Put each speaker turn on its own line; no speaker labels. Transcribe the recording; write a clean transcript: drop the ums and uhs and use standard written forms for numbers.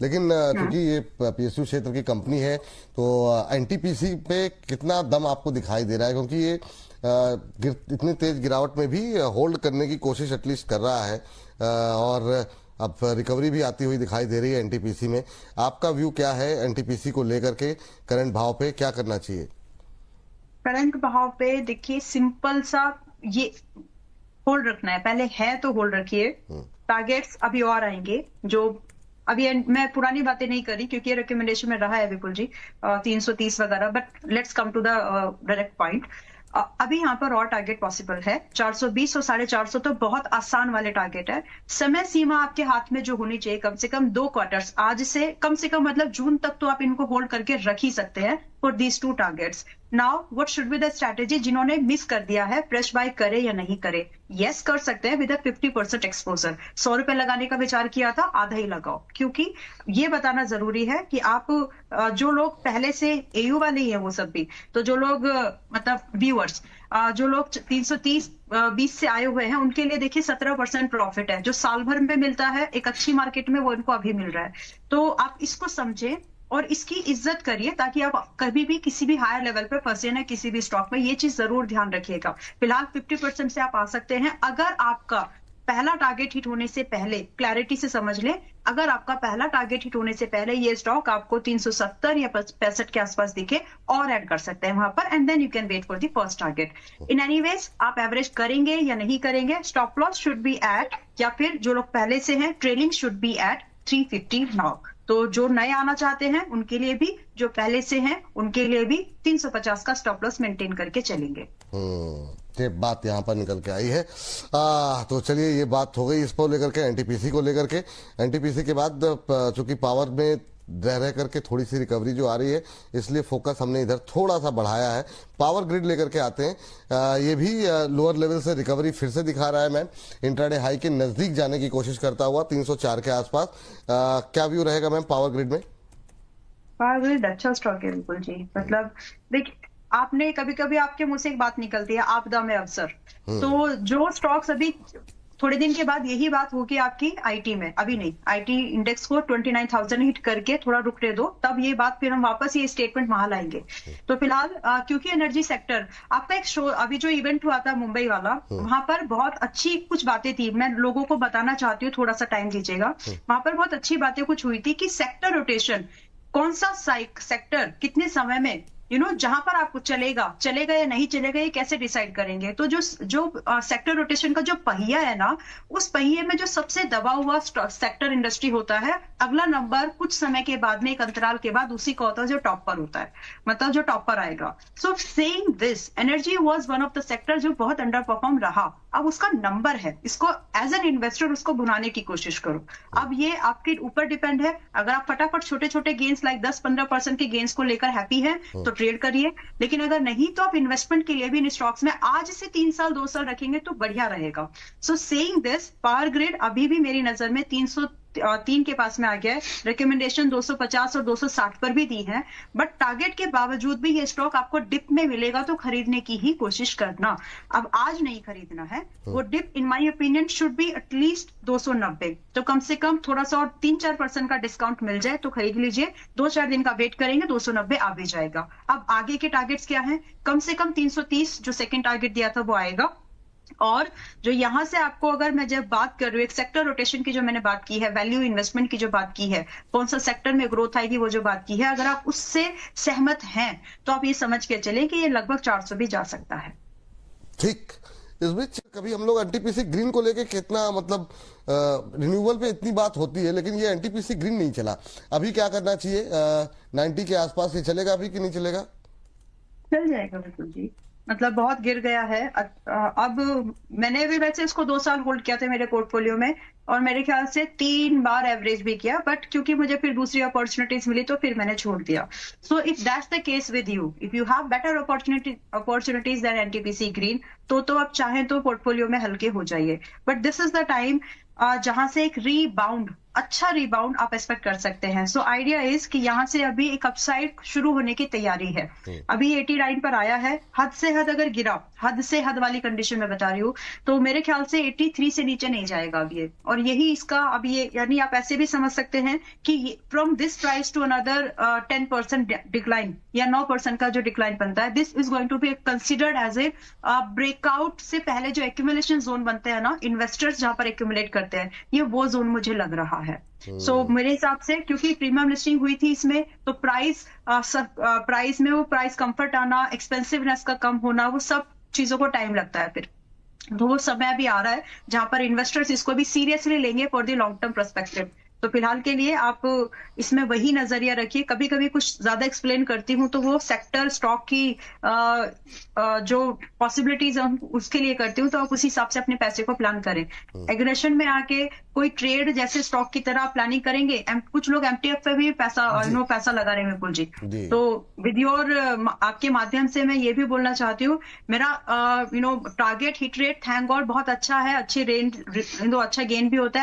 लेकिन क्योंकि ये पीएसयू क्षेत्र की कंपनी है तो एनटीपीसी पे कितना दम आपको दिखाई दे रहा है, क्योंकि ये इतनी तेज गिरावट में भी होल्ड करने की कोशिश एटलीस्ट कर रहा है और अब रिकवरी भी आती हुई दिखाई दे रही है एनटीपीसी में। आपका व्यू क्या है एनटीपीसी को लेकर के? करंट भाव पे क्या करना चाहिए?
करंट भाव पे देखिए, सिंपल सा ये होल्ड रखना है, पहले है तो होल्ड रखिए। टारगेट्स अभी और आएंगे, जो अभी मैं पुरानी बातें नहीं करी क्योंकि ये रिकमेंडेशन में रहा है विपुल जी 330 वगैरह, but let's come to the direct point. अभी यहाँ पर और टारगेट पॉसिबल है 420 और 450 तो बहुत आसान वाले टारगेट है। समय सीमा आपके हाथ में जो होनी चाहिए कम से कम 2 क्वार्टर्स, आज से कम से कम मतलब जून तक तो आप इनको होल्ड करके रख ही सकते हैं for these 2 targets. Now what should be the strategy? जिन्होंने मिस कर दिया है, फ्रेश बाय करे या नहीं करे? यस कर सकते हैं विद 50% एक्सपोजर। 100 रुपए लगाने का विचार किया था, आधा ही लगाओ, क्योंकि ये बताना जरूरी है कि आप जो लोग पहले से एयू वाले ही है वो सब भी, तो जो लोग मतलब व्यूअर्स जो लोग 330-20 से आए हुए हैं उनके लिए देखिए 17% प्रॉफिट है, जो साल भर में मिलता है एक अच्छी मार्केट में, वो इनको अभी मिल रहा है। तो आप इसको समझें और इसकी इज्जत करिए ताकि आप कभी भी किसी भी हायर लेवल पे फंसे ना किसी भी स्टॉक में, ये चीज जरूर ध्यान रखिएगा। फिलहाल 50% से आप आ सकते हैं। अगर आपका पहला टारगेट हिट होने से पहले, क्लैरिटी से समझ लें, अगर आपका पहला टारगेट हिट होने से पहले ये स्टॉक आपको 370 या 65 के आसपास दिखे और ऐड कर सकते हैं वहां पर, and then you can wait for the first target. In anyways आप एवरेज करेंगे या नहीं करेंगे, stop loss should be at, या फिर जो लोग पहले से हैं trailing should be at 350 now. तो जो नए आना चाहते हैं उनके लिए भी, जो पहले से हैं उनके लिए भी 350 का स्टॉप लॉस मेंटेन करके चलेंगे।
ये बात यहाँ पर निकल के आई है। तो चलिए, ये बात हो गई इस पर लेकर के, एनटीपीसी को लेकर के। एनटीपीसी के बाद चूंकि पावर में रह करके थोड़ी सी रिकवरी जो आ रही है, इसलिए फोकस हमने इधर थोड़ा सा बढ़ाया है। पावर ग्रिड लेकर के आते हैं। ये भी लोअर लेवल से रिकवरी फिर से दिखा रहा है मैम, इंट्राडे हाई के नजदीक जाने की कोशिश करता हुआ 304 के आसपास। क्या व्यू रहेगा मैम पावर ग्रिड में?
पावर ग्रिड अच्छा स्टॉक है बिल्कुल जी। मतलब देखिए, आपने कभी कभी आपके मुंह से एक बात निकलती है, आपदा में अवसर। तो जो स्टॉक्स अभी थोड़े दिन के बाद यही बात होगी आपकी आईटी में, अभी नहीं, आईटी इंडेक्स को 29,000 हिट करके थोड़ा रुकने दो, तब ये बात फिर हम वापस ये स्टेटमेंट वहां लाएंगे। तो फिलहाल क्योंकि एनर्जी सेक्टर, आपका एक शो अभी जो इवेंट हुआ था मुंबई वाला, वहां पर बहुत अच्छी कुछ बातें थी, मैं लोगों को बताना चाहती हूँ, थोड़ा सा टाइम दीजिएगा। वहां पर बहुत अच्छी बातें कुछ हुई थी कि सेक्टर रोटेशन, कौन सा सेक्टर कितने समय में जहां पर आपको चलेगा या नहीं चलेगा, ये कैसे डिसाइड करेंगे? तो जो सेक्टर रोटेशन का जो पहिया है ना, उस पहिए में जो सबसे दबा हुआ सेक्टर इंडस्ट्री होता है, अगला नंबर कुछ समय के बाद में, एक अंतराल के बाद उसी का होता है जो टॉप पर होता है, मतलब जो टॉप पर आएगा। So saying this, energy was one of the sector जो बहुत अंडर परफॉर्म रहा। अब उसका नंबर है, इसको एज एन इन्वेस्टर उसको भुनाने की कोशिश करो। अब ये आपके ऊपर डिपेंड है। अगर आप फटाफट छोटे छोटे गेन्स लाइक 10-15% के गेन्स को लेकर हैप्पी है तो ट्रेड करिए, लेकिन अगर नहीं तो आप इन्वेस्टमेंट के लिए भी इन स्टॉक्स में आज से 3 साल 2 साल रखेंगे तो बढ़िया रहेगा। So saying this, power grid अभी भी मेरी नजर में 303 के पास में आ गया है। रिकमेंडेशन 250 और 260 पर भी दी है, बट टारगेट के बावजूद भी ये स्टॉक आपको डिप में मिलेगा तो खरीदने की ही कोशिश करना। अब आज नहीं खरीदना है, वो dip in my opinion should be at least 290, तो कम से कम थोड़ा सा और 3-4% का डिस्काउंट मिल जाए तो खरीद लीजिए। 2-4 दिन का वेट करेंगे, 290 आ भी जाएगा। अब आगे के टारगेट्स क्या है? कम से कम 330 जो सेकेंड टारगेट दिया था वो आएगा, और जो यहां से आपको, अगर मैं जब बात कर रही हूँ एक सेक्टर रोटेशन की जो मैंने बात की है, वैल्यू इन्वेस्टमेंट की जो बात की है, कौन सा सेक्टर में ग्रोथ आएगी वो जो बात की है, अगर आप उससे सहमत हैं तो आप ये समझ के चलें कि ये लगभग 400 भी जा सकता है।
ठीक। इस बीच कभी हम लोग एनटीपीसी ग्रीन को लेके कितना, मतलब रिन्यूएबल पे इतनी बात होती है, लेकिन ये एनटीपीसी ग्रीन नहीं चला। अभी क्या करना चाहिए? 90 के आसपास ये चलेगा अभी कि नहीं चलेगा?
चल जाएगा बिल्कुल जी, मतलब बहुत गिर गया है। अब मैंने भी वैसे इसको 2 साल होल्ड किया था मेरे पोर्टफोलियो में, और मेरे ख्याल से 3 बार एवरेज भी किया, बट क्योंकि मुझे फिर दूसरी अपॉर्चुनिटीज मिली तो फिर मैंने छोड़ दिया। So if that's the case with you, if you have better opportunities then NTPC green, तो आप चाहें तो पोर्टफोलियो में हल्के हो जाइए, but this is the time जहां से एक रीबाउंड, अच्छा रीबाउंड आप एक्सपेक्ट कर सकते हैं। सो आइडिया इज कि यहाँ से अभी एक अपसाइड शुरू होने की तैयारी है। अभी 89 पर आया है, हद से हद अगर गिरा, हद से हद वाली कंडीशन में बता रही हूँ, तो मेरे ख्याल से 83 से नीचे नहीं जाएगा अब ये। और यही इसका अब ये, यानी आप ऐसे भी समझ सकते हैं कि from this price to another 10% decline या 9% का जो डिक्लाइन बनता है, this is going to be considered as a breakout से पहले जो एक्यूमुलेशन जोन बनते हैं ना, इन्वेस्टर्स जहां पर एक्यूमुलेट करते हैं, ये वो जोन मुझे लग रहा है। सो मेरे हिसाब से, क्योंकि प्रीमियम लिस्टिंग हुई थी इसमें, तो प्राइस में वो प्राइस कंफर्ट आना, एक्सपेंसिवनेस का कम होना, वो सब चीजों को टाइम लगता है फिर। तो वो समय अभी आ रहा है जहां पर इन्वेस्टर्स इसको भी सीरियसली लेंगे for the long term perspective. तो फिलहाल के लिए आप इसमें वही नजरिया रखिए। कभी कभी कुछ ज्यादा एक्सप्लेन करती हूँ तो वो सेक्टर स्टॉक की जो पॉसिबिलिटीज है उसके लिए करती हूँ, तो आप उसी हिसाब से अपने पैसे को प्लान करें। एग्रेशन में आके कोई ट्रेड जैसे स्टॉक की तरह प्लानिंग करेंगे, कुछ लोग एमटीएफ पे भी पैसा लगा रहे हैं विपुल जी। तो विद योर आपके माध्यम से मैं ये भी बोलना चाहती हूँ, मेरा target hit rate thank God बहुत अच्छा है, अच्छी रेंज, अच्छा गेन भी होता है।